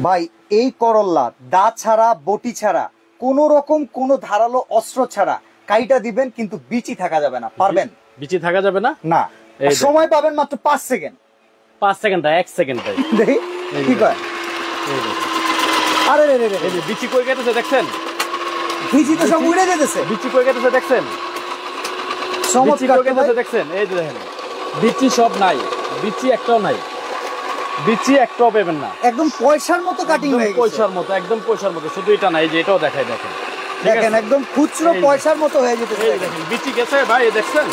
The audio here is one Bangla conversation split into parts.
ভাই এই করল্লা দা ছাড়া বটি ছাড়া কোন রকম কোন ধারালো অস্ত্র ছাড়া কাইটা দিবেন, কিন্তু বিচি থাকা যাবে না। পারবেন? বিচি থাকা যাবে না, না। সময় পাবেন মাত্র 5 সেকেন্ড। 5 সেকেন্ড, 1 সেকেন্ড ভাই। দেখি কি কয়। আরে রে রে রে, এই যে বিচি কই গেছে দেখছেন? বিচি তো সব উড়ে যেতেছে। বিচি কই গেছে দেখছেন? চমৎকার কই গেছে দেখছেন? এই যে দেখেন, বিচি সব নাই, বিচি একটাও নাই, বিচি একটাও পাবেন না। একদম পয়সার মতো কাটিং হয়ে গেছে, পয়সার মতো, একদম পয়সার মতো। শুধু এটা না, এই যে এটাও দেখাই, দেখেন দেখেন একদম খুচরো পয়সার মতো হয়ে যেতেছে। এই দেখেন বিচি গেছে ভাই, দেখছেন?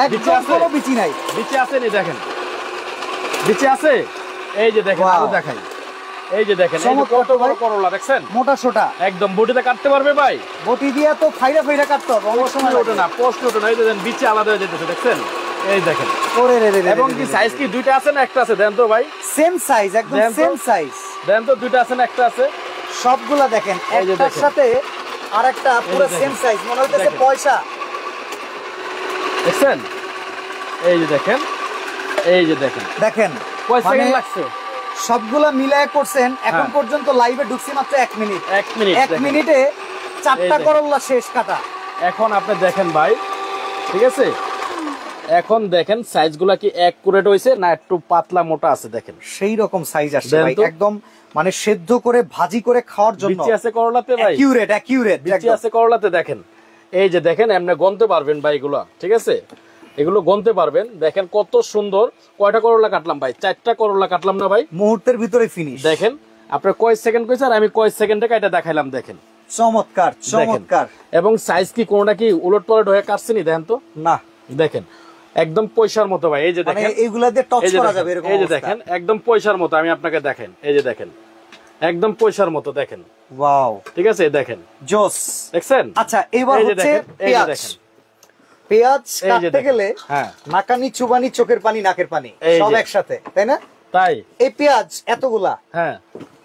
একদম কোনো বিচি নাই। বিচি আছে নি, দেখেন বিচি আছে। এই যে দেখেন, আরো দেখাই, এই যে দেখেন কত বড় করলা দেখছেন? মোটা সোটা একদম। বটিতে কাটতে পারবে ভাই? বটি দিয়া তো ফাইরা ফাইরা কাটতে হবে, অনেক সময় ওঠে না, পোস্ট ওঠে না। এই দেখেন বিচি আলাদা হয়ে যেতেছে, দেখছেন? এই দেখেন। ওরে রে রে রে। এবং কি সাইজ কি দুইটা আছে না একটা আছে? দেন তো ভাই। সেম সাইজ, একদম সেম সাইজ। দেন তো, দুইটা আছে না একটা আছে? সবগুলা দেখেন একটার সাথে আরেকটা পুরো সেম সাইজ, মনে হইতেছে পয়সা। দেখছেন? এই যে দেখেন, এই যে দেখেন, দেখেন কয় সেকেন্ড লাগছে? সবগুলা মিলায় করছেন। এখন পর্যন্ত লাইভে ঢুকছি মাত্র 1 মিনিট। 1 মিনিট, 1 মিনিটে 4টা করল্লা শেষ কাটা। এখন আপনি দেখেন ভাই, ঠিক আছে? এখন দেখেন সাইজগুলা কি অ্যাকুরেট হইছে না একটু পাতলা মোটা আছে? দেখেন সেই রকম সাইজ আসছে ভাই, একদম মানে সেদ্ধ করে ভাজি করে খাওয়ার জন্য। বিচি আছে করলাতে ভাই, অ্যাকুরেট অ্যাকুরেট বিচি আছে করলাতে। দেখেন এই যে দেখেন, এমনি গনতে পারবেন ভাই এগুলা, ঠিক আছে? এগুলো গনতে পারবেন। দেখেন কত সুন্দর। কয়টা করলা কাটলাম ভাই? 4টা করলা কাটলাম না ভাই? মুহূর্তের ভিতরে ফিনিশ। দেখেন আপনার কয় সেকেন্ড কইছে আর আমি কয় সেকেন্ডে কাটা দেখাইলাম। দেখেন চমৎকার চমৎকার। এবং সাইজ কি কোনটা কি উলট পালট হয়ে কাটছেনি? দেখেন তো না, দেখেন একদম পয়সার মতো ভাই। এই যে দেখেন, এইগুলা দিয়ে টাচ করা যাবে এরকম। এই যে দেখেন একদম পয়সার মতো। আমি আপনাকে দেখেন, এই যে দেখেন একদম পয়সার মতো। দেখেন ওয়াও, ঠিক আছে? দেখেন জোস, দেখছেন? আচ্ছা এবার হচ্ছে পেঁয়াজ। পেঁয়াজ কাটতে গেলে নাকানি চুবানি চোখের পানি নাকের পানি সব একসাথে, তাই না? তাই এই পেঁয়াজ এতগুলা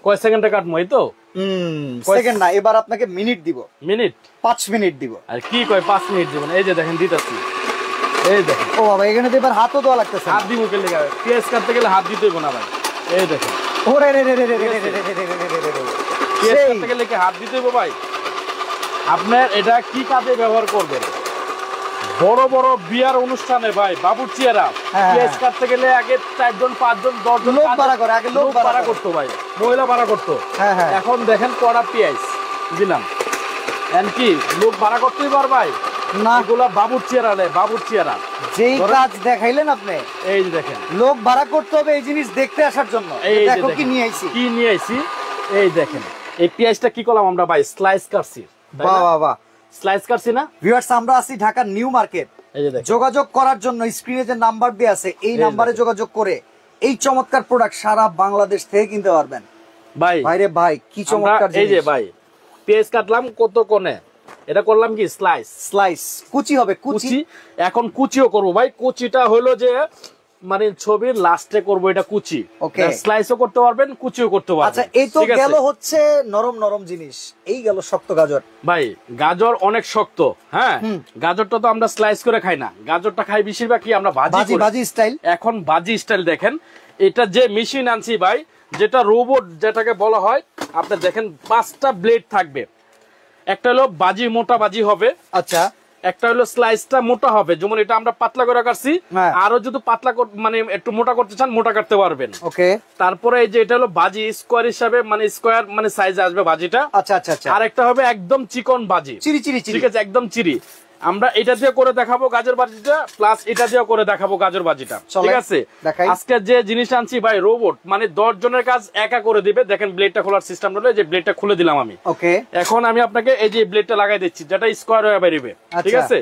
কয় সেকেন্ডে কাটবো? এই তো সেকেন্ড না, এবার আপনাকে মিনিট দিব। মিনিট? 5 মিনিট দিব। আর কি কয় 5 মিনিট দিব? এই যে দেখেন দিতাছি। এই দেখেন। ও বাবা, এখানে তো এবার হাতও দেওয়া লাগতেছে। হাত দি মুখে লেগে পেঁয়াজ কাটতে গেলে হাত দিতে হইব না ভাই। এই দেখেন, ওরে রে রে রে রে রে রে পেঁয়াজ কাটতে গেলে কি হাত দিতে হইব ভাই? আপনার এটা কি কাজে ব্যবহার করবেন? বড় বড় বিয়ার অনুষ্ঠানে ভাই বাবুর্চিরা পেঁয়াজ কাটতে গেলে আগে 4 জন 5 জন 10 জন লোক ভাড়া করে। আগে লোক ভাড়া করতো ভাই, মহিলা ভাড়া করতো। এখন দেখেন কড়া পেঁয়াজ দিলাম, এমনকি লোক ভাড়া করতেই পার ভাই না। এগুলা বাবুর্চিরা নেই, বাবুর্চিরা যেই কাজ দেখাইলেন আপনি, এই যে দেখেন লোক ভাড়া করতে হবে এই জিনিস দেখতে আসার জন্য। দেখো কি নিয়ে আইছি, কি নিয়ে আইছি। এই দেখেন এই পেঁয়াজটা কি করলাম আমরা ভাই? স্লাইস কাটছি। বাহ বাহ বাহ, স্লাইস কাটছি না? ভিউয়ার্স, আমরা আছি ঢাকার নিউ মার্কেট। যোগাযোগ করার জন্য স্ক্রিনে যে নাম্বার দেয়া আছে এই নাম্বারে যোগাযোগ করে এই চমৎকার প্রোডাক্ট সারা বাংলাদেশ থেকে কিনতে পারবেন ভাই। ভাইরে ভাই কি চমৎকার জিনিস। এই যে ভাই পেঁয়াজ কাটলাম কত কোণে, এটা করলাম কি স্লাইস। স্লাইস কুচি হবে, কুচি। এখন কুচিও করব ভাই। কুচিটা হলো যে মানে ছবির লাস্টে করব, এটা কুচি। ওকে, স্লাইসও করতে পারবেন, কুচিও করতে পারবেন। আচ্ছা, এই তো গেল হচ্ছে নরম নরম জিনিস, এই গেল শক্ত গাজর। ভাই গাজর অনেক শক্ত। হ্যাঁ, গাজরটা তো আমরা স্লাইস করে খাই না, গাজরটা খাই বেশিরভাগ কি আমরা ভাজি ভাজি স্টাইল। এখন ভাজি স্টাইল দেখেন, এটা যে মেশিন আনছি ভাই, যেটা রোবট যেটাকে বলা হয়, আপনি দেখেন 5টা ব্লেড থাকবে। একটা হলো বাজি, মোটা বাজি হবে। আচ্ছা, একটা হলো স্লাইসটা মোটা হবে, যেমন এটা আমরা পাতলা করে কাটছি। আরো যদি পাতলা মানে একটু মোটা করতে চান মোটা কাটতে পারবেন। ওকে, তারপরে এই যে এটা হলো বাজি স্কোয়ার হিসাবে, মানে স্কোয়ার মানে সাইজ আসবে বাজিটা। আচ্ছা আচ্ছা আচ্ছা। আর একটা হবে একদম চিকন বাজি, চিরি চিরি, ঠিক আছে, একদম চিরি। আমরা এটা দিয়ে করে দেখাবো গাজর বাজিটা, প্লাস এটা দিয়ে করে দেখাবো গাজর বাজিটা, ঠিক আছে? আজকে যে জিনিস আনছি ভাই রোবট, মানে 10 জনের কাজ একা করে দিবে। দেখেন ব্লেডটা খোলার সিস্টেম হলো, যে ব্লেডটা খুলে দিলাম আমি। ওকে, এখন আমি আপনাকে এই যে ব্লেডটা লাগাই দিচ্ছি, যেটা স্কোয়ার হয়ে বেরিবে, ঠিক আছে?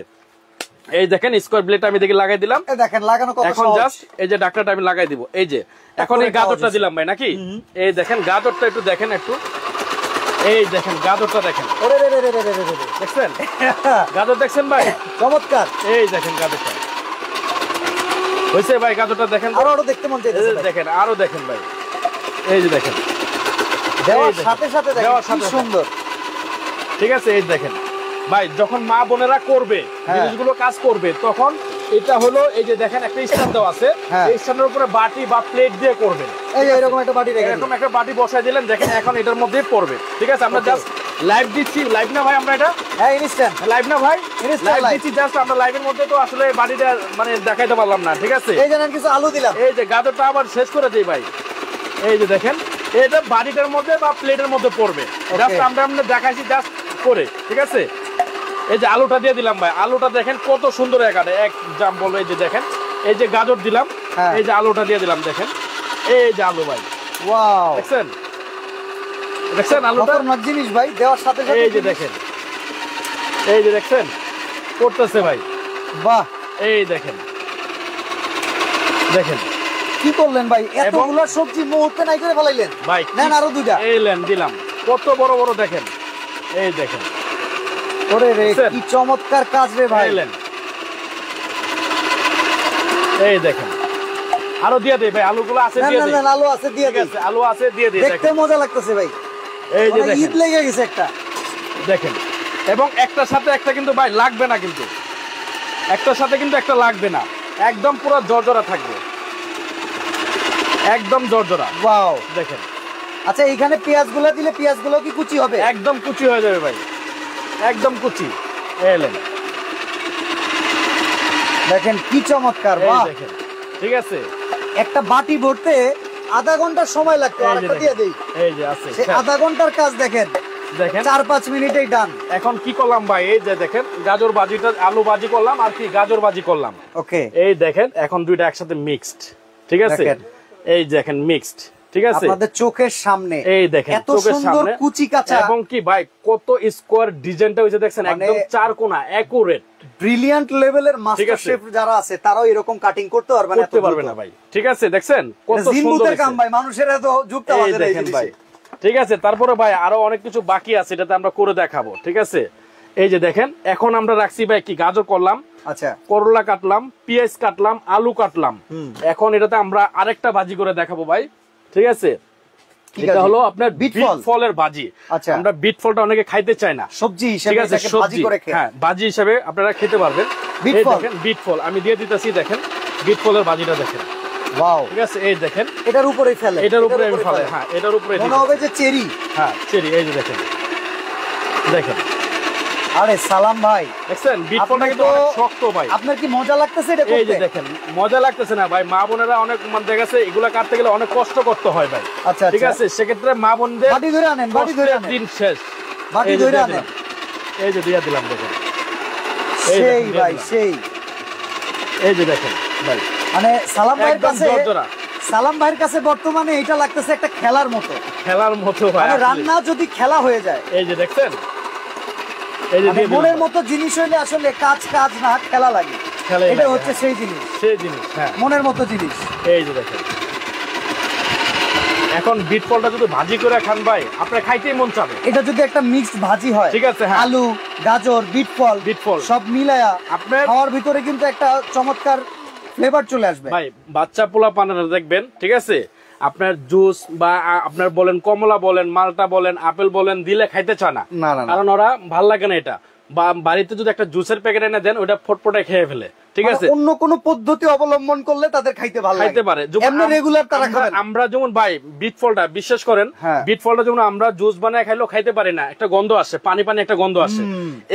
এই দেখেন স্কোয়ার ব্লেডটা আমি দেখি লাগাই দিলাম। দেখেন লাগানো কত সহজ। এখন জাস্ট এই যে ডাক্তারটা আমি লাগাই দিব। এই যে এখন এই গাজরটা দিলাম ভাই, নাকি? এই দেখেন গাজরটা একটু দেখেন, একটু এই দেখেন গাজরটা দেখেন। ওরে রে রে রে রে রে, দেখছেন গাজর? দেখছেন ভাই? চমৎকার। এই দেখেন গাজরটা হইছে ভাই, গাজরটা দেখেন। আরো দেখতে মন চাইছে, দেখেন আরো দেখেন ভাই। এই যে দেখেন দেওয়ার সাথে সাথে দেখেন কি সুন্দর, ঠিক আছে? এই দেখেন ভাই, যখন মা বোনেরা করবে জিনিসগুলো কাজ করবে, তখন এটা হলো এই যে দেখেন একটা স্ট্যান্ড দেওয়া আছে, এই স্ট্যান্ডের উপরে বাটি বা প্লেট দিয়ে করবেন। এই যে এরকম একটা বাটি রেখে এরকম একটা বাটি বসায় দিলেন, দেখেন এখন এটার মধ্যেই পড়বে। ঠিক আছে, আমরা জাস্ট লাইভ দিচ্ছি, লাইভ না ভাই আমরা এটা? হ্যাঁ ইনস্ট্যান্ট লাইভ না ভাই, লাইভ দিচ্ছি জাস্ট আমরা লাইভের মধ্যে, তো আসলে বাটিটা মানে দেখাইতে পারলাম না। ঠিক আছে, এই জানেন কিছু আলু দিলাম, এই যে গাজরটা আবার শেষ করে দেই ভাই। এই যে দেখেন এটা বাটিটার মধ্যে বা প্লেটের মধ্যে পড়বে, জাস্ট আমরা দেখাইছি জাস্ট করে। ঠিক আছে, এই যে আলুটা দিয়ে দিলাম ভাই, আলুটা দেখেন কত সুন্দর একারে এক জাম বলো। এই যে দেখেন এই যে গাজর দিলাম, এই যে আলুটা দিয়ে দিলাম, দেখেন এই যে আলু ভাই, ওয়াও দেখছেন দেখছেন আলুটা খতরনাক জিনিস ভাই, দেওয়ার সাথে সাথে এই যে দেখেন, এই যে দেখছেন করতেছে ভাই, বাহ এই দেখেন দেখেন কি করলেন ভাই, এতগুলো সবজি মুহূর্তে নাই করে ফেলাইলেন ভাই। নেন আরো দুইটা, এই লেন দিলাম, কত বড় বড় দেখেন, এই দেখেন ওরে রে কি চমৎকার কাজ রে ভাই। এই দেখেন আরো দিয়ে দেই ভাই, আলুগুলো আছে দিয়ে দেই, আলু আছে দিয়ে দেই, আলু আছে দিয়ে দেই, দেখতে মজা লাগতেছে ভাই। এই যে দেখেন ঈদ লেগে গেছে একটা, দেখেন এবং একটার সাথে একটা কিন্তু ভাই লাগবে না, কিন্তু একটার সাথে কিন্তু একটা লাগবে না, একদম পুরো জর্জরা থাকবে, একদম জর্জরা। ওয়াও দেখেন, আচ্ছা এখানে পেঁয়াজগুলো দিলে পেঁয়াজগুলো কি কুচি হবে? একদম কুচি হয়ে যাবে ভাই, একদম কুচি। এলেন দেখেন কি চমৎকার, বাহ দেখেন। ঠিক আছে, একটা বাটি ভরতে আধা ঘন্টা সময় লাগতো, আরেকটা দিয়ে দেই, এই যে আছে আধা ঘন্টার কাজ দেখেন দেখেন 4-5 মিনিটেই ডান। এখন কি করলাম ভাই, এই যে দেখেন গাজর ভাজিটা, আলু ভাজি করলাম আর কি গাজর ভাজি করলাম। ওকে, এই দেখেন এখন দুইটা একসাথে মিক্সড। ঠিক আছে, এই দেখেন মিক্সড। ঠিক আছে, আপনাদের চোখের সামনে এই দেখেন এত সুন্দর কুচি কাঁচা, এবং কি ভাই কত স্কোয়ার ডিজাইনটা হইছে দেখছেন, একদম চার কোণা একুরেট, ব্রিলিয়ান্ট লেভেলের মাস্টার শেফ যারা আছে তারাও এরকম কাটিং করতে পারবে না, করতে পারবে না ভাই। ঠিক আছে, দেখছেন কত সুন্দর কাম ভাই, মানুষের এত যুক্ত আমাদের এই ভাই। ঠিক আছে, তারপরে ভাই আরো অনেক কিছু বাকি আছে, এটাতে আমরা করে দেখাবো। ঠিক আছে, এই যে দেখেন এখন আমরা রাখছি ভাই কি গাজর করলাম, আচ্ছা করলা কাটলাম, পেঁয়াজ কাটলাম, আলু কাটলাম, এখন এটাতে আমরা আরেকটা ভাজি করে দেখাবো ভাই। ঠিক আছে, এটা হলো আপনার বিট ফলের ভাজি। আচ্ছা, আমরা বিট ফলটা অনেকে খাইতে চায় না, সবজি হিসেবে এটাকে ভাজি করে খেয়ে, হ্যাঁ ভাজি হিসেবে আপনারা খেতে পারবেন। এই দেখেন বিট ফল আমি দিয়ে দিতেছি, দেখেন বিট ফলের ভাজিটা দেখেন, ওয়াও। ঠিক আছে, এই দেখেন এটার উপরে ফেলে, এটার উপরে আমি ফেলে, হ্যাঁ এটার উপরে মনে হবে যে চেরি, হ্যাঁ চেরি। এই যে দেখেন দেখেন, আরে সালাম ভাই, দেখছেন বিট ফলটা কিন্তু অনেক শক্ত ভাই। আপনার কি মজা লাগতেছে এটা করতে? এই যে দেখেন মজা লাগতেছে না ভাই, মা বোনেরা অনেক দেখা গেছে এগুলা কাটতে গেলে অনেক কষ্ট করতে হয় ভাই। আচ্ছা ঠিক আছে, সেক্ষেত্রে মা বোনদের বাটি ধরে আনেন, বাটি ধরে আনেন, দিন শেষ, বাটি ধরে আনেন। এই যে দিয়ে দিলাম, দেখেন সেই ভাই সেই, এই যে দেখেন ভাই মানে সালাম ভাইয়ের একদম কাছে, জর্জরা। সালাম ভাইয়ের কাছে বর্তমানে এটা লাগতেছে একটা খেলার মতো, খেলার মতো ভাই, মানে রান্না যদি খেলা হয়ে যায়। এই যে দেখছেন, এই যে মনের মতো জিনিস হইলে আসলে কাজ কাজ না খেলা লাগে, এটা হচ্ছে সেই জিনিস, সেই জিনিস, হ্যাঁ মনের মতো জিনিস। এই যে দেখেন এখন বিট ফলটা যদি ভাজি করে খান ভাই আপনার খাইতেই মন চাবে। এটা যদি একটা মিক্সড ভাজি হয়, ঠিক আছে, হ্যাঁ আলু গাজর বিট ফল সব মিলায়া আপনার খাওয়ার ভিতরে কিন্তু একটা চমৎকার ফ্লেভার চলে আসবে ভাই। বাচ্চা পোলা পানারা দেখবেন, ঠিক আছে, আপনার জুস বা আপনার বলেন কমলা বলেন মালটা বলেন আপেল বলেন দিলে খাইতে চায় না, কারণ ওরা ভাল লাগে না এটা। বা বাড়িতে যদি একটা জুসের প্যাকেট এনে দেন ওটা ফটফটে খেয়ে ফেলে। ঠিক আছে, অন্য কোন পদ্ধতি অবলম্বন করলে তাদের খাইতে ভালো খাইতে পারে, এমনি রেগুলার তারা খাবে। আমরা যেমন ভাই বিট ফলটা বিশ্বাস করেন, বিট ফলটা যেমন আমরা জুস বানায় খাইলেও খাইতে পারি না, একটা গন্ধ আসে, পানি পানি একটা গন্ধ আসে।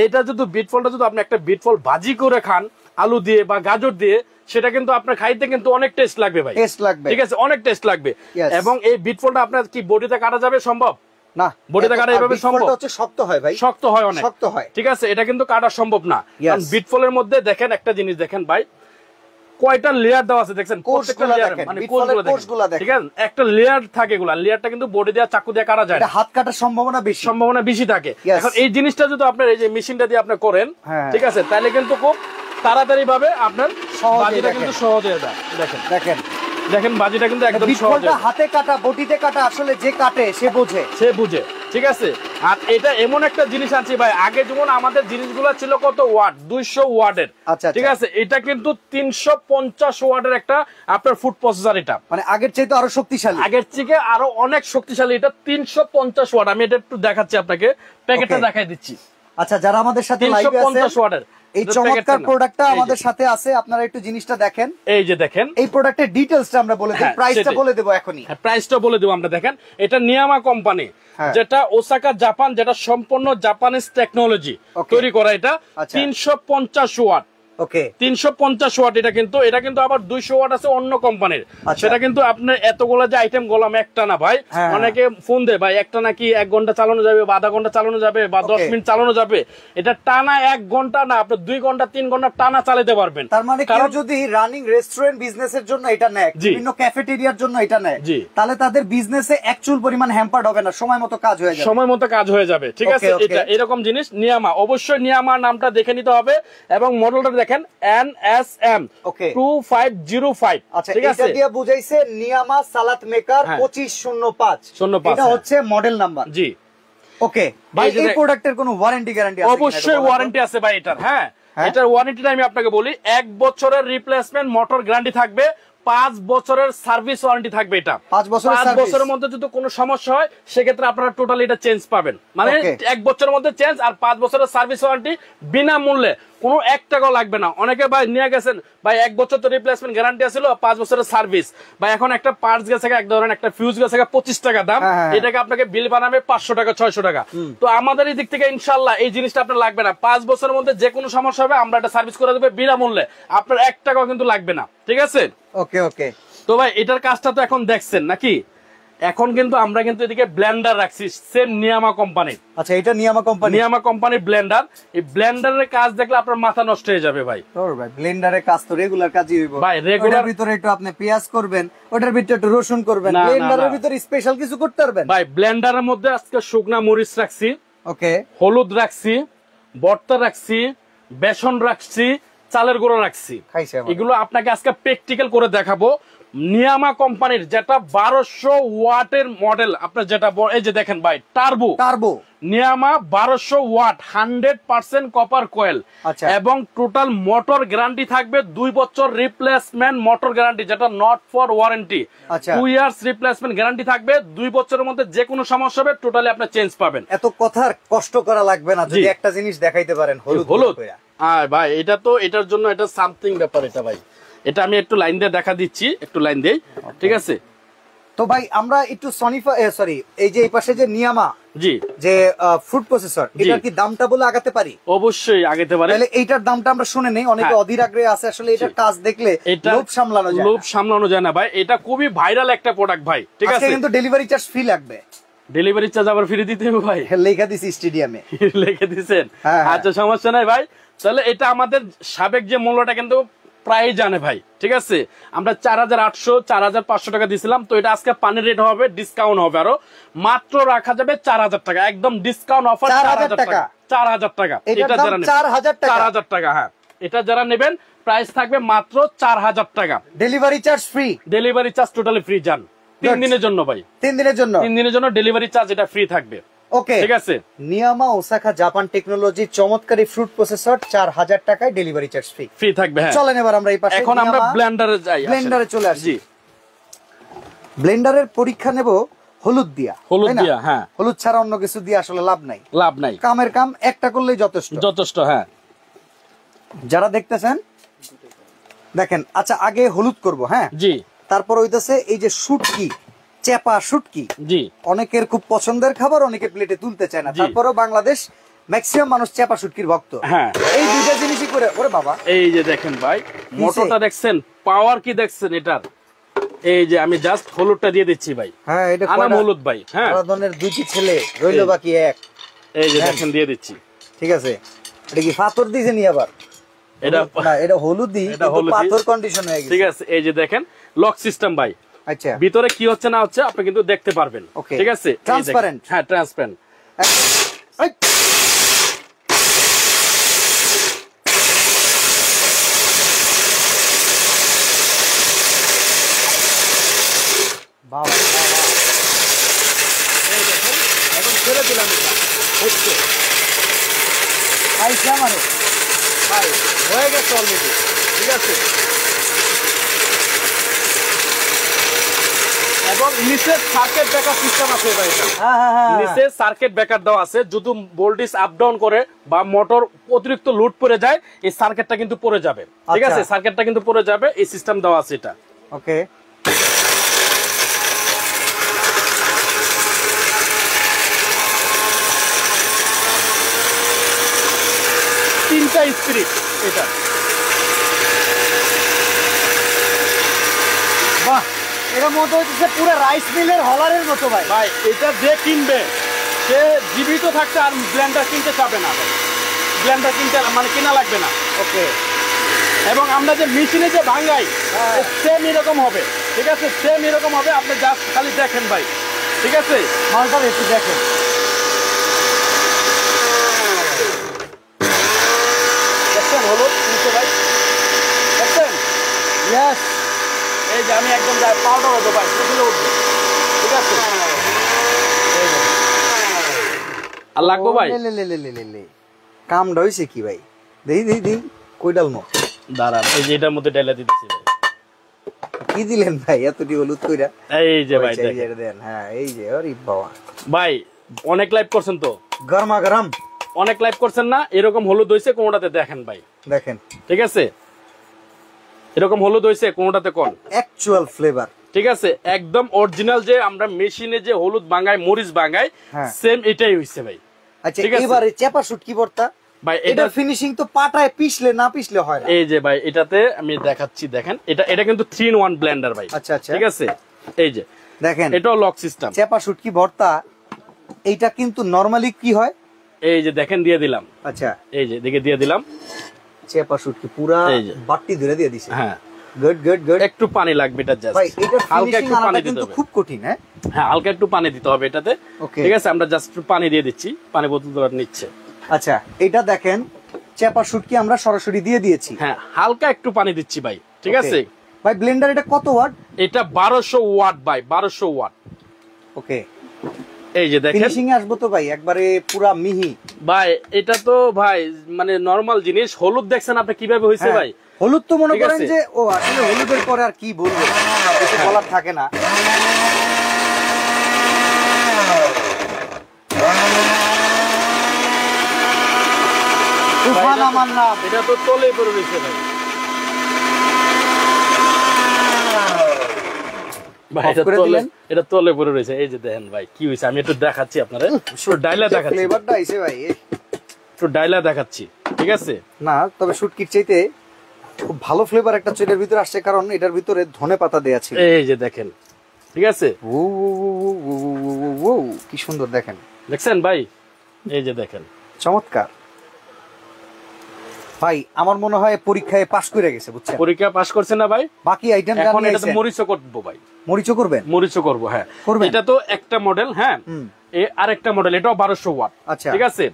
এটা যদি বিট ফলটা যদি আপনি একটা বিট ফল ভাজি করে খান আলু দিয়ে বা গাজর দিয়ে, সেটা কিন্তু আপনার খাইতে কিন্তু অনেক টেস্ট লাগবে ভাই, টেস্ট লাগবে, ঠিক আছে অনেক টেস্ট লাগবে। এবং এই বিট ফলটা আপনার কি বডিতে কাটা যাবে সম্ভব না, বডিতে কাটা এভাবে সম্ভব হচ্ছে শক্ত হয় ভাই, শক্ত হয় অনেক, শক্ত হয়। ঠিক আছে, এটা কিন্তু কাটা সম্ভব না। কারণ বিট ফলের মধ্যে দেখেন একটা জিনিস দেখেন ভাই, কয়টা লেয়ার দেওয়া আছে দেখছেন, প্রত্যেকটা লেয়ার মানে কোষগুলো দেখেন, ঠিক আছে, একটা লেয়ার থাকে, এগুলা লেয়ারটা কিন্তু বডি দিয়ে চাকু দিয়ে কাটা যায়, হাত কাটার সম্ভাবনা বেশি থাকে। এখন এই জিনিসটা যদি আপনার এই যে মেশিনটা দিয়ে আপনি করেন, ঠিক আছে, তাহলে কিন্তু খুব তাড়াতাড়ি ভাবে আপনার বাজিটা কিন্তু সহজে দেয়। দেখেন দেখেন দেখেন বাজিটা কিন্তু একদম সহজ, হাতে কাটা বডিতে কাটা, আসলে যে কাটে সে বুঝে, ঠিক আছে। আর এটা এমন একটা জিনিস আছে ভাই, আগে যেমন আমাদের জিনিসগুলো ছিল কত ওয়াট, 200 ওয়াটের, ঠিক আছে, এটা কিন্তু 350 ওয়াটের একটা আপনার ফুড প্রসেসর, এটা মানে আগের চাইতে আরো শক্তিশালী, আগের থেকে আরো অনেক শক্তিশালী, এটা 350 ওয়াট। আমি এটা একটু দেখাচ্ছি আপনাকে, প্যাকেটটা দেখাই দিচ্ছি। আচ্ছা, যারা আমাদের সাথে লাইভে আছেন 350 ওয়াটের, এই চমৎকার প্রোডাক্টটা আমাদের সাথে আছে, আপনারা একটু জিনিসটা দেখেন। এই যে দেখেন, এই প্রোডাক্টের ডিটেইলসটা আমরা বলে দেব, প্রাইসটা বলে দেব এখনই। প্রাইসটা বলে দেব আমরা। দেখেন, এটা নিয়ামা কোম্পানি, যেটা ওসাকা জাপান, যেটা সম্পূর্ণ জাপানিজ টেকনোলজি তৈরি করা। এটা 350 ওয়াট। ওকে, 350 ওয়াট। এটা কিন্তু আবার 200 ওয়াট আছে অন্য কোম্পানির। সেটা কিন্তু আপনার এতগুলো যে আইটেম গোলাম একটা না ভাই। অনেকে ফোন দেয় ভাই একটা নাকি 1 ঘন্টা চালানো যাবে বা আধা ঘন্টা চালানো যাবে বা 10 মিনিট চালানো যাবে। এটা টানা 1 ঘন্টা না, আপনি 2 ঘন্টা 3 ঘন্টা টানা চালাতে পারবেন। তার মানে কেউ যদি রানিং রেস্টুরেন্ট বিজনেসের জন্য এটা নেয়, বিভিন্ন ক্যাফেটেরিয়ার জন্য এটা নেয়, তাহলে তাদের বিজনেসে অ্যাকচুয়াল পরিমাণ হ্যাম্পার্ড হবে না, সময় মতো কাজ হয়ে যাবে। সময় মতো কাজ হয়ে যাবে, ঠিক আছে। এটা এরকম জিনিস নিয়ামা, অবশ্যই নিয়ামা নামটা দেখে নিতে হবে। এবং মডেলটা দেখেন NSM 2505। আচ্ছা, এটা দিয়ে বুঝাইছে নিয়ামা সালাত মেকার 2505। এটা হচ্ছে মডেল নাম্বার। জি, ওকে ভাই। এই প্রোডাক্টের কোনো ওয়ারেন্টি গ্যারান্টি আছে? অবশ্যই ওয়ারেন্টি আছে ভাই এটার। হ্যাঁ, এটার ওয়ারেন্টিটা আমি আপনাকে বলি, 1 বছরের রিপ্লেসমেন্ট মোটর গ্যারান্টি থাকবে, 5 বছরের সার্ভিস ওয়ারেন্টি থাকবে। এটা 5 বছরের মধ্যে যদি কোনো সমস্যা হয় সেক্ষেত্রে আপনারা টোটালি এটা চেঞ্জ পাবেন। মানে 1 বছরের মধ্যে চেঞ্জ আর 5 বছরের সার্ভিস ওয়ারেন্টি বিনামূল্যে, কোনো 1 টাকাও লাগবে না। অনেকে ভাই নিয়ে গেছেন ভাই 1 বছর তো রিপ্লেসমেন্ট গ্যারান্টি আছিল, 5 বছরের সার্ভিস। ভাই এখন একটা পার্টস গেছে, এক ধরনের একটা ফিউজ গেছে 25 টাকা দাম, এটাকে আপনাকে বিল বানাবে 500 টাকা 600 টাকা। তো আমাদের এই দিক থেকে ইনশাআল্লাহ এই জিনিসটা আপনার লাগবে না। 5 বছরের মধ্যে যে কোনো সমস্যা হবে আমরা এটা সার্ভিস করে দেব বিনামূল্যে, আপনার 1 টাকাও কিন্তু লাগবে না, ঠিক আছে। ওকে ওকে। তো ভাই এটার কাজটা তো এখন দেখছেন নাকি? এখন কিন্তু আমরা কিন্তু এদিকে ব্লেন্ডার রাখছি, সেম নিয়ামা কোম্পানির। আচ্ছা, এটা নিয়ামা কোম্পানির ব্লেন্ডার। এই ব্লেন্ডারের কাজ দেখলে আপনার মাথা নষ্ট হয়ে যাবে ভাই। ভাই ব্লেন্ডারের কাজ তো রেগুলার কাজই হইব ভাই। রেগুলার ভিতরে একটু আপনি পেঁয়াজ করবেন, ওটার ভিতরে একটু রসুন করবেন, ব্লেন্ডারের ভিতরে স্পেশাল কিছু করতে পারবেন ভাই। ব্লেন্ডারের মধ্যে আজকে শুকনা মরিচ রাখছি, ওকে, হলুদ রাখছি, ভর্তা রাখছি, বেসন রাখছি, চালের গুঁড়ো রাখছি। এগুলো আপনাকে আজকে প্র্যাকটিক্যাল করে দেখাবো। নিয়ামা কোম্পানির যেটা 1200 ওয়াটের মডেল, আপনার যেটা এই যে দেখেন ভাই, টার্বো নিয়ামা 1200 ওয়াট 100% কপার কয়েল। এবং টোটাল মোটর গ্যারান্টি থাকবে 2 বছর রিপ্লেসমেন্ট মোটর গ্যারান্টি, যেটা not for warranty. 2 years replacement guarantee থাকবে, 2 বছরের মধ্যে যে কোনো সমস্যা হবে টোটালি আপনি চেঞ্জ পাবেন। এত কথার কষ্ট করা লাগবে না, যদি একটা জিনিস দেখাইতে পারেন, হলুদ। ভাই এটা তো এটার জন্য এটা সামথিং ব্যাপার। এটা ভাই এটা আমি একটু লাইন দিয়ে দেখা দিচ্ছি, একটু লাইন দেই, ঠিক আছে। তো ভাই আমরা একটু এই যে এই পাশে যে নিয়ামা যে ফুড প্রসেসর, এটার কি দামটা বলে আগাতে পারি? অবশ্যই আগাতে পারি। তাহলে এইটার দামটা আমরা শুনে নেই, অনেকে অধীর আগ্রহে আছে। আসলে এটার কাজ দেখলে লোভ সামলানো যায় না ভাই। এটা খুবই ভাইরাল একটা প্রোডাক্ট ভাই, ঠিক আছে। কিন্তু ডেলিভারি চার্জ ফ্রি লাগবে। ডেলিভারি চার্জ আবার ফ্রি দিতে হবে ভাই? লেখা দিছি স্টেডিয়ামে। লিখে দিছেন? আচ্ছা, সমস্যা নাই ভাই। তাহলে এটা আমাদের সাবেক যে মূল্যটা কিন্তু প্রায় জানে ভাই, ঠিক আছে। আমরা 4800 4500 টাকা দিছিলাম, তো এটা আজকে পানির রেট হবে, ডিসকাউন্ট হবে, আরো মাত্র রাখা যাবে 4000 টাকা, একদম ডিসকাউন্ট অফার 4000 টাকা। 4000 টাকা এটা যারা নেবেন, 4000 টাকা। হ্যাঁ, এটা যারা নেবেন প্রাইস থাকবে মাত্র 4000 টাকা। Delivery charge free, delivery charge totally free. জান 3 দিনের জন্য ভাই, 3 দিনের জন্য ডেলিভারি চার্জ এটা ফ্রি থাকবে। ওকে, ঠিক আছে। নিয়ামা ওসাকা জাপান টেকনোলজি চমৎকারী ফ্রুট প্রসেসর 4000 টাকায় ডেলিভারি চার্জ ফ্রি থাকবে। হ্যাঁ, চলেন এবার আমরা এই পাশে, এখন আমরা ব্লেন্ডারে যাই। ব্লেন্ডারে চলে আসি। ব্লেন্ডারের পরীক্ষা নেব হলুদ দিয়া। হ্যাঁ, হলুদ ছাড়া অন্য কিছু দিয়ে আসলে লাভ নাই। কামের কাম একটা করলেই যথেষ্ট। হ্যাঁ, যারা দেখতেছেন দেখেন। আচ্ছা, আগে হলুদ করব। হ্যাঁ জি। তারপর হইতাছে এই যে শুটকি, চেপা শুটকি, জি, অনেকের খুব পছন্দের খাবার, অনেকে প্লেটে তুলতে চায় না। তারপরও বাংলাদেশ ম্যাক্সিমাম মানুষ চেপা শুটকির ভক্ত। হ্যাঁ, এই দুইটা জিনিসই করে। ওরে বাবা, এই যে দেখেন ভাই, মোটরটা দেখছেন, পাওয়ার কি দেখছেন এটার। এই যে আমি জাস্ট হলুদটা দিয়ে দিচ্ছি ভাই। হ্যাঁ, এটা আনাম হলুদ ভাই। হ্যাঁ, ধরনের দুইটি ছেলে রইল বাকি এক। এই যে দেখেন দিয়ে দিচ্ছি, ঠিক আছে। এটা কি পাথর দিছে নি আবার? এটা না, এটা হলুদই, কিন্তু পাথর কন্ডিশন হয়ে গেছে, ঠিক আছে। এই যে দেখেন লক সিস্টেম ভাই। আচ্ছা, ভিতরে কি হচ্ছে না হচ্ছে আপনি কিন্তু দেখতে পারবেন, ঠিক আছে। ট্রান্সপারেন্ট। হ্যাঁ, ট্রান্সপারেন্ট। বাবা, এই দেখেন এখন ছেড়ে দিলাম, এটা হচ্ছে খাইছে আমারে ভাই, হয়ে গেছে অলরেডি, ঠিক আছে। এবং নিচে সার্কিট ব্রেকার সিস্টেম আছে ভাই, নিচে সার্কিট ব্রেকার দেওয়া আছে, যদি ভোল্টেজ আপ ডাউন করে বা মোটর অতিরিক্ত লোড পড়ে যায় এই সার্কিটটা কিন্তু পড়ে যাবে, ঠিক আছে, সার্কিটটা কিন্তু পড়ে যাবে, এই সিস্টেম দেওয়া আছে এটা। ওকে, তিনটা স্পিরিট এটা। বাহ, এর মতো হচ্ছে পুরো রাইস মিলের হলারের মতো ভাই। ভাই এটা যে কিনবে সে জীবিত থাকতে আর ব্লেন্ডার কিনতে চাবে না ভাই, ব্লেন্ডার কিনতে মানে কেনা লাগবে না। ওকে, এবং আমরা যে মেশিনে যে ভাঙাই সেম এরকম হবে, ঠিক আছে, সেম এরকম হবে, আপনি জাস্ট খালি দেখেন ভাই, ঠিক আছে, মালটা একটু দেখেন। দেখছেন হলুদ নিচে ভাই, দেখছেন? ইয়েস, এই যে আমি একদম পাউডার হতো ভাই, সেগুলো উঠবে, ঠিক আছে। আর লাগবো ভাই, কামটা হইছে কি ভাই? দেই কই ডালমো? দাঁড়ান, এই যে এটার মধ্যে ডাইলা দিতেছি ভাই। কি দিলেন ভাই এতটি হলুদ কইরা? এই যে ভাই দেন, হ্যাঁ এই যে, আরে বাবা ভাই অনেক লাইভ করছেন তো, গরমা গরম অনেক লাইভ করছেন না, এরকম হলুদ হইছে কোনটাতে দেখেন ভাই, দেখেন, ঠিক আছে, এরকম হলুদ হইছে কোনটাতে কোন অ্যাকচুয়াল ফ্লেভার, ঠিক আছে, একদম অরিজিনাল যে আমরা মেশিনে যে হলুদ ভাঙাই মরিচ ভাঙাই সেম এটাই হইছে ভাই। আচ্ছা, এবারে চেপা শুটকি ভর্তা ভাই, এটা ফিনিশিং তো পাটায় পিছলে না পিছলে হয় না। এই যে ভাই এটাতে আমি দেখাচ্ছি, দেখেন এটা কিন্তু 3-in-1 ব্লেন্ডার ভাই। আচ্ছা আচ্ছা, ঠিক আছে, এই যে দেখেন এটাও লক সিস্টেম। চেপা শুটকি ভর্তা এইটা কিন্তু নরমালি কি হয়, এই যে দেখেন দিয়ে দিলাম, আচ্ছা এই যে দেখে দিয়ে দিলাম, চেপা শুটকি পুরা বাটি ধরে দিয়ে দিছে। হ্যাঁ, গুড গুড গুড। একটু পানি লাগবে এটা, জাস্ট ভাই এটা হালকা একটু পানি দিতে কিন্তু হবে, খুব কঠিন। হ্যাঁ হ্যাঁ, হালকা একটু পানি দিতে হবে এটাতে, ঠিক আছে, আমরা জাস্ট একটু পানি দিয়ে দিচ্ছি, পানি বোতল ধরে নিচ্ছে। আচ্ছা, এটা দেখেন চেপা শুটকি আমরা সরাসরি দিয়ে দিয়েছি, হ্যাঁ, হালকা একটু পানি দিচ্ছি ভাই, ঠিক আছে। ভাই ব্লেন্ডার এটা কত ওয়াট? এটা 1200 ওয়াট ভাই, 1200 ওয়াট। ওকে, এই যে দেখেন ফিনিশিং এ আসবো তো ভাই একবারে পুরা মিহি ভাই, এটা তো ভাই মানে নরমাল জিনিস। হলুদ দেখছেন আপনি কিভাবে হইছে ভাই, হলুদ তো মনে করেন যে ও আসলে হলুদের পরে আর কি বলবো, কিছু বলার থাকে না। তুফান আমার নাম, এটা তো তলে পড়ে রয়েছে ভাই, এটা তলে পড়ে রয়েছে। এই যে দেখেন ভাই কি হয়েছে, আমি একটু দেখাচ্ছি আপনারা, ডাইলা দেখাচ্ছি, ফ্লেভারটা আইছে ভাই, একটু ডাইলা দেখাচ্ছি, ঠিক আছে। না তবে শুটকির চাইতে খুব ভালো ফ্লেভার একটা এটার ভিতরে আসছে, কারণ এটার ভিতরে ধনে পাতা দেয়া ছিল। এই যে দেখেন, ঠিক আছে, কি সুন্দর দেখেন, দেখছেন ভাই, এই যে দেখেন, চমৎকার ভাই। আমার মনে হয় পরীক্ষায় পাশ করে গেছে, বুঝছেন? পরীক্ষা পাস করছে না ভাই, বাকি আইটেম এখন এটা তো মরিচও করবো ভাই, মরিচও করবেন? মরিচও করবো, হ্যাঁ করবেন। এটা তো একটা মডেল, হ্যাঁ আরেকটা মডেল, এটাও 1200 ওয়াট। আচ্ছা, ঠিক আছে,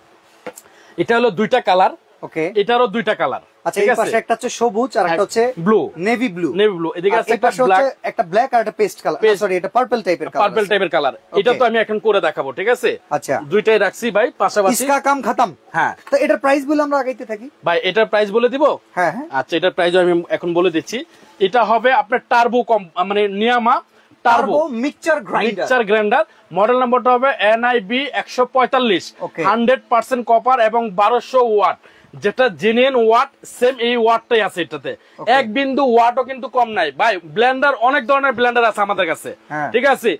এটা হলো দুইটা কালার, ওকে, এটারও দুইটা কালার। আচ্ছা, এই পাশে একটা হচ্ছে সবুজ আর একটা হচ্ছে blue, navy blue, navy blue, এদিকে আছে একটা ব্ল্যাক, একটা ব্ল্যাক আর একটা পেস্ট কালার, সরি এটা পার্পল টাইপের কালার, পার্পল টাইপের কালার। এটা তো আমি এখন করে দেখাবো, ঠিক আছে। আচ্ছা, দুইটাই রাখছি ভাই পাশাপাশি, ইসকা কাম খতম। হ্যাঁ, তো এটার প্রাইস বলে আমরা আগাইতে থাকি ভাই, এটার প্রাইস বলে দিব। হ্যাঁ হ্যাঁ, আচ্ছা, এটার প্রাইস আমি এখন বলে দিচ্ছি। এটা হবে আপনার টার্বো মানে নিয়ামা টার্বো মিক্সচার গ্রাইন্ডার, মডেল নাম্বারটা হবে NIB 145, 100% কপার এবং 1200 ওয়াট, যেটা জেনুইন ওয়াট, সেম এই ওয়াটটাই আছে এটাতে, এক বিন্দু ওয়াটও কিন্তু কম নাই ভাই। ব্লেন্ডার অনেক ধরনের ব্লেন্ডার আছে আমাদের কাছে, ঠিক আছে,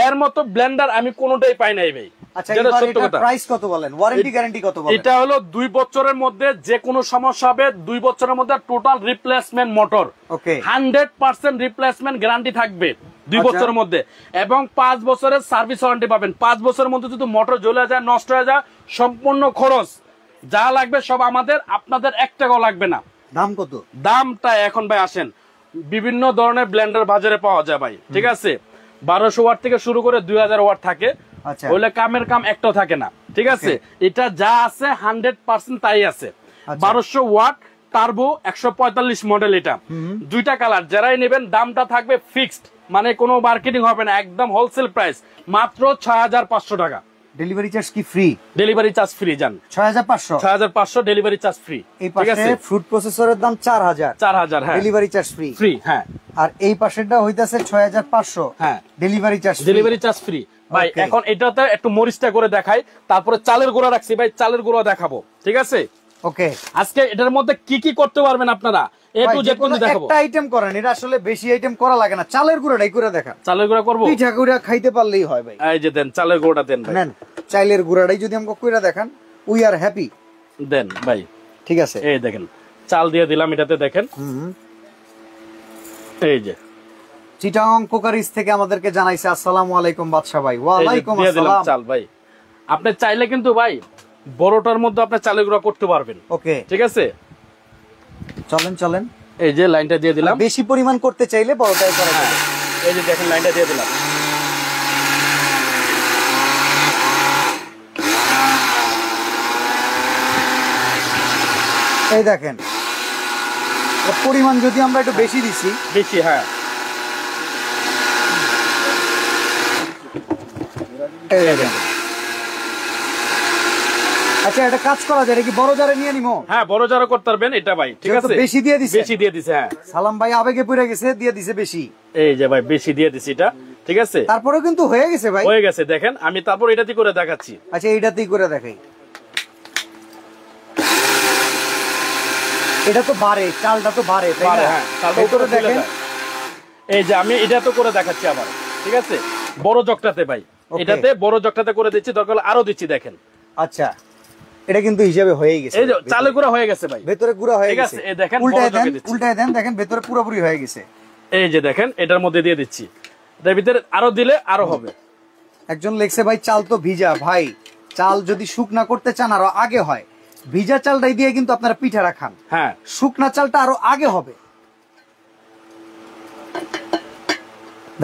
এর মতো ব্লেন্ডার আমি কোনোটাই পাই নাই ভাই। আচ্ছা, এটার প্রাইস কত বলেন, ওয়ারেন্টি গ্যারান্টি কত বলেন? এটা হলো 2 বছরের মধ্যে যে কোনো সমস্যা হবে 2 বছরের মধ্যে টোটাল রিপ্লেসমেন্ট মোটর, ওকে, 100% রিপ্লেসমেন্ট গ্যারান্টি থাকবে 2 বছরের মধ্যে, এবং 5 বছরের সার্ভিস ওয়ারেন্টি পাবেন। 5 বছরের মধ্যে যদি মোটর জ্বলে যায়, নষ্ট হয়ে যায়, সম্পূর্ণ খরচ যা লাগবে সব আমাদের, আপনাদের 1 টাকাও লাগবে না। দাম কত? দামটা এখন ভাই আসেন, বিভিন্ন ধরনের ব্লেন্ডার বাজারে পাওয়া যায় ভাই, ঠিক আছে, 1200 ওয়াট থেকে শুরু করে 2000 ওয়াট থাকে, ওইলে কামের কাম একটাও থাকে না, ঠিক আছে। এটা যা আছে 100% তাই আছে। 1200 ওয়াট টার্বো 145 মডেল, এটা দুইটা কালার, যারাই নেবেন দামটা থাকবে ফিক্সড, মানে কোনো মার্কেটিং হবে না, একদম হোলসেল প্রাইস, মাত্র 6500 টাকা। ডেলিভারি চার্জ কি ফ্রি? ডেলিভারি চার্জ ফ্রি জান 6500 6500 ডেলিভারি চার্জ ফ্রি। এই পাশে ফুড প্রসেসরের দাম 4000 হ্যাঁ ডেলিভারি চার্জ ফ্রি ফ্রি হ্যাঁ। আর এই পাশেরটা হইতাছে 6500 হ্যাঁ ডেলিভারি চার্জ ফ্রি ভাই। এখন এটাতে একটু মরিচটা করে দেখাই, তারপরে চালের গুঁড়া রাখছি ভাই, চালের গুঁড়া দেখাবো ঠিক আছে। ওকে আজকে এটার মধ্যে কি কি করতে পারবেন আপনারা এ টু জেড কিন্তু দেখাবো। একটা আইটেম করেন, এটা আসলে বেশি আইটেম করা লাগে না, চালের গুঁড়াটাই করে দেখা। চালের গুঁড়া করব, পিঠা গুঁড়া খাইতে পারলেই হয় ভাই। এই যে দেন চালের গুঁড়াটা দেন ভাই, নেন চালের গুঁড়াটাই যদি আমাকে কইরা দেখান, উই আর হ্যাপি। দেন ভাই ঠিক আছে, এই দেখেন চাল দিয়ে দিলাম এটাতে, দেখেন এই যে চিটাগং কোকারিজ থেকে আমাদেরকে জানাইছে আসসালামু আলাইকুম বাদশা ভাই। ওয়া আলাইকুম আসসালাম। চাল ভাই আপনি চাইলে কিন্তু ভাই বড়টার মধ্যে আপনি চালের গুঁড়া করতে পারবেন। ওকে ঠিক আছে, চলেন এই যে লাইনটা দিয়ে দিলাম। বেশি পরিমাণ করতে চাইলে বড়টাই করা যাবে। এই যে দেখেন লাইনটা দিয়ে দিলাম। এই দেখেন পরিমাণ যদি আমরা একটু বেশি দিছি, বেশি হ্যাঁ আচ্ছা এটা কাজ করা যায়, এটা কি বড় জারে নিয়ে নিমো? হ্যাঁ বড় জারও করতে পারবেন এটা ভাই। ঠিক আছে বেশি দিয়ে দিছে, বেশি দিয়ে দিছে হ্যাঁ। সালাম ভাই আবেগে পড়ে গেছে, দিয়ে দিছে বেশি। এই যে ভাই বেশি দিয়ে দিছি এটা, ঠিক আছে তারপরেও কিন্তু হয়ে গেছে ভাই, হয়ে গেছে। দেখেন আমি তারপর এটাতেই করে দেখাচ্ছি। আচ্ছা এইটাতেই করে দেখাই। এটা তো বাড়ে, চালটা তো বাড়ে তাই না? হ্যাঁ চালটা উপরে দেখেন। এই যে আমি এটা তো করে দেখাচ্ছি আবার, ঠিক আছে বড় জগটাতে ভাই, এটাতে বড় জগটাতে করে দিচ্ছি, দরকার আরো দিচ্ছি দেখেন। আচ্ছা এটা কিন্তু হিসাবে হয়ে গেছে, এই যে চালের গুঁড়া হয়ে গেছে ভাই, ভেতরে গুঁড়া হয়ে গেছে। এই দেখেন উল্টায় দেন, দেখেন ভেতরে পুরোপুরি হয়ে গেছে। এই যে দেখেন এটার মধ্যে দিয়ে দিচ্ছি, এর ভিতরে আরো দিলে আরো হবে। একজন লেখছে ভাই চাল তো ভিজা, ভাই চাল যদি শুকনা করতে চান আরো আগে হয়, ভিজা চালটাই দিয়ে কিন্তু আপনারা পিঠা রাখান। হ্যাঁ শুকনা চালটা আরো আগে হবে।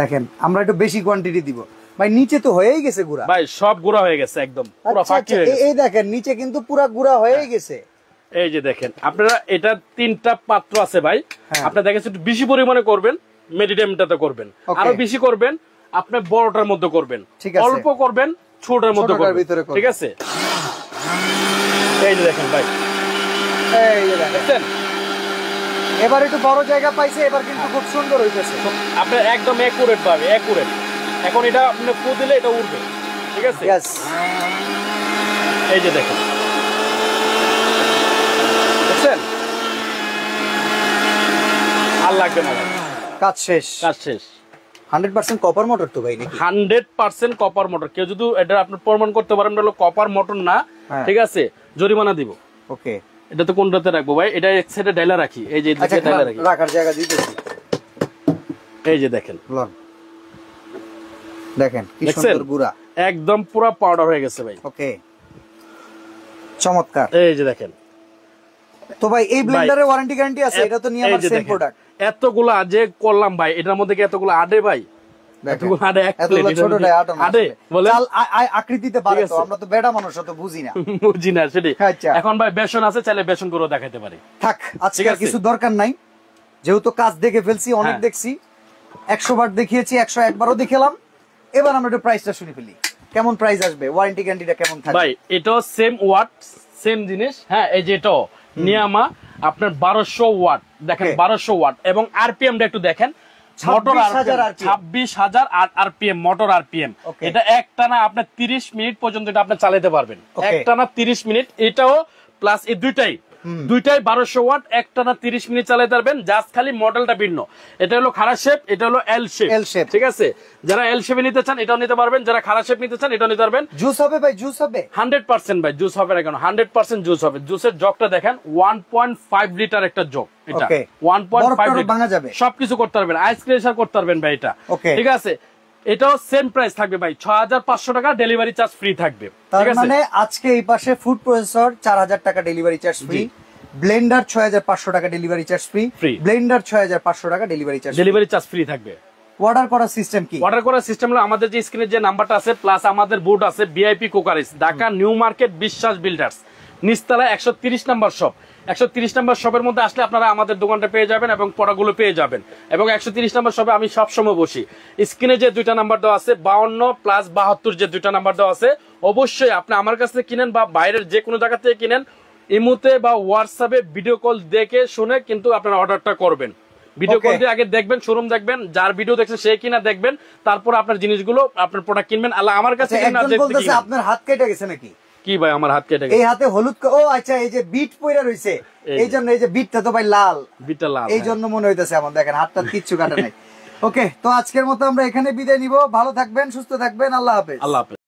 দেখেন আমরা একটু বেশি কোয়ান্টিটি দিব ভাই, নিচে তো হয়েই গেছে গুড়া ভাই, সব গুঁড়া হয়ে গেছে একদম পুরো ফাঁকি হয়ে গেছে। এই দেখেন নিচে কিন্তু পুরো গুড়া হয়েই গেছে। এই যে দেখেন আপনারা এটা 3টা পাত্র আছে ভাই, আপনারা দেখেন একটু বেশি পরিমাণে করবেন, মিডিয়ামটাতে করবেন, আরো বেশি করবেন আপনি বড়টার মধ্যে করবেন, অল্প করবেন ছোটটার মধ্যে করবেন, ঠিক আছে। এই যে দেখেন ভাই, এই যে দেখেন এবার একটু বড় জায়গা পাইছে, এবার কিন্তু খুব সুন্দর হইতেছে। আপনি একদম একুরেট ভাবে একুরেট। এখন এটা আপনি ফু দিলে এটা উঠবে, ঠিক আছে। এই যে দেখেন দেখছেন, আর লাগবে না ভাই, কাজ শেষ। 100% কপার মোটর তো ভাই নাকি? 100% কপার মোটর। কেউ যদি এটা আপনি প্রমাণ করতে পারেন হলো কপার মোটর না, ঠিক আছে, জরিমানা দিব। ওকে এটা তো কোনটাতে রাখবো ভাই? এটা এক সাইডে ডাইলা রাখি, এই যে এদিকে ডাইলা রাখি, রাখার জায়গা দিতেছি। এই যে দেখেন দেখেন কি সুন্দর গুড়া, একদম পুরো পাউডার হয়ে গেছে ভাই। ওকে চমৎকার। এই যে দেখেন তো ভাই এই ব্লেন্ডারে ওয়ারেন্টি গ্যারান্টি আছে? এটা তো নিয়ে আমার সেম প্রোডাক্ট। এতগুলা যে করলাম ভাই, এটার মধ্যে কি এতগুলা আডে ভাই? এতগুলা আডে এক প্লেট, ছোটটাই আডে বলে চাল আকৃতিতে পারে তো, আমরা তো বেডা মানুষ তো বুঝি না। বুঝি না সেটাই। এখন ভাই বেসন আছে, চাইলে বেসন করে দেখাইতে পারি। থাক আজকে আর কিছু দরকার নাই, যেহেতু কাজ দেখে ফেলছি, অনেক দেখছি, 100 বার দেখিয়েছি, 101 বারও দেখালাম। এবার আমরা একটু প্রাইসটা শুনে ফেলি, কেমন প্রাইস আসবে, ওয়ারেন্টি গ্যারান্টিটা কেমন থাকবে? ভাই এটাও সেম ওয়াট সেম জিনিস, হ্যাঁ। এই যে এটাও নিয়ামা আপনার 1200 ওয়াট, দেখেন 1200 ওয়াট, এবং আরপিএমটা একটু দেখেন, মোটর 26,000 আরপিএম, মোটর আরপিএম। এটা একটানা আপনার 30 মিনিট পর্যন্ত এটা আপনি চালাতে পারবেন, একটানা 30 মিনিট। এটাও প্লাস এই দুইটাই 1200 ওয়াট, একটানা 30 মিনিট চালাতে পারবেন, জাস্ট খালি মডেলটা ভিন্ন। এটা হলো খাড়া শেপ, এটা হলো এল শেপ, ঠিক আছে। যারা এল শেপে নিতে চান এটাও নিতে পারবেন, যারা খাড়া শেপ নিতে চান এটাও নিতে পারবেন। জুস হবে ভাই, জুস হবে 100% ভাই, জুস হবে না কেন? 100% জুস হবে। জুসের জগটা দেখেন 1.5 লিটার একটা জগ, এটা 1.5 লিটার, সবকিছু করতে পারবেন, আইস ক্রেশার করতে পারবেন ভাই এটা, ঠিক আছে। এটাও সেম প্রাইস থাকবে ভাই, 6500 টাকা, ডেলিভারি চার্জ ফ্রি থাকবে। তার মানে আজকে এই পাশে ফুড প্রসেসর 4000 টাকা ডেলিভারি চার্জ ফ্রি, ব্লেন্ডার 6500 টাকা ডেলিভারি চার্জ ফ্রি, ব্লেন্ডার 6500 টাকা ডেলিভারি চার্জ ফ্রি থাকবে। অর্ডার করার সিস্টেম কি? অর্ডার করার সিস্টেম হলো আমাদের যে স্ক্রিনে যে নাম্বারটা আছে, প্লাস আমাদের বোর্ড আছে VIP cookeries, Dhaka new market, বিশ্বাস বিল্ডার্স, নিচতলা 130 নাম্বার শপ। 130 নাম্বার শপের মধ্যে আসলে আপনারা আমাদের দোকানটা পেয়ে যাবেন এবং প্রোডাক্টগুলো পেয়ে যাবেন। এবং 130 নাম্বার শপে আমি সবসময় বসি। স্ক্রিনে যে দুইটা নাম্বার দেওয়া আছে 52 প্লাস 72 যে দুইটা নাম্বার দেওয়া আছে, অবশ্যই আপনি আমার কাছ থেকে কিনেন বা বাইরের যে কোনো জায়গা থেকে কিনেন, ইমোতে বা হোয়াটসঅ্যাপে ভিডিও কল দেখে শুনে কিন্তু আপনারা অর্ডারটা করবেন। ভিডিও কল দিয়ে আগে দেখবেন, শোরুম দেখবেন, যার ভিডিও দেখছে সে কিনা দেখবেন, তারপর আপনার জিনিসগুলো আপনার প্রোডাক্ট কিনবেন। আল্লাহ আমার কাছে আপনার হাত কেটে গেছে নাকি? কি ভাই আমার হাত কেটে গেছে? এই হাতে হলুদ, ও আচ্ছা, এই যে বিট পয়রা রইছে, এই জন্য এই যে বিটটা তো ভাই লাল, বিটটা লাল, এই জন্য মনে হইতেছে আমার। দেখেন হাতটা কিচ্ছু কাটে নাই। ওকে, তো আজকের মতো আমরা এখানে বিদায় নিব। ভালো থাকবেন, সুস্থ থাকবেন, আল্লাহ হাফেজ। আল্লাহ হাফেজ।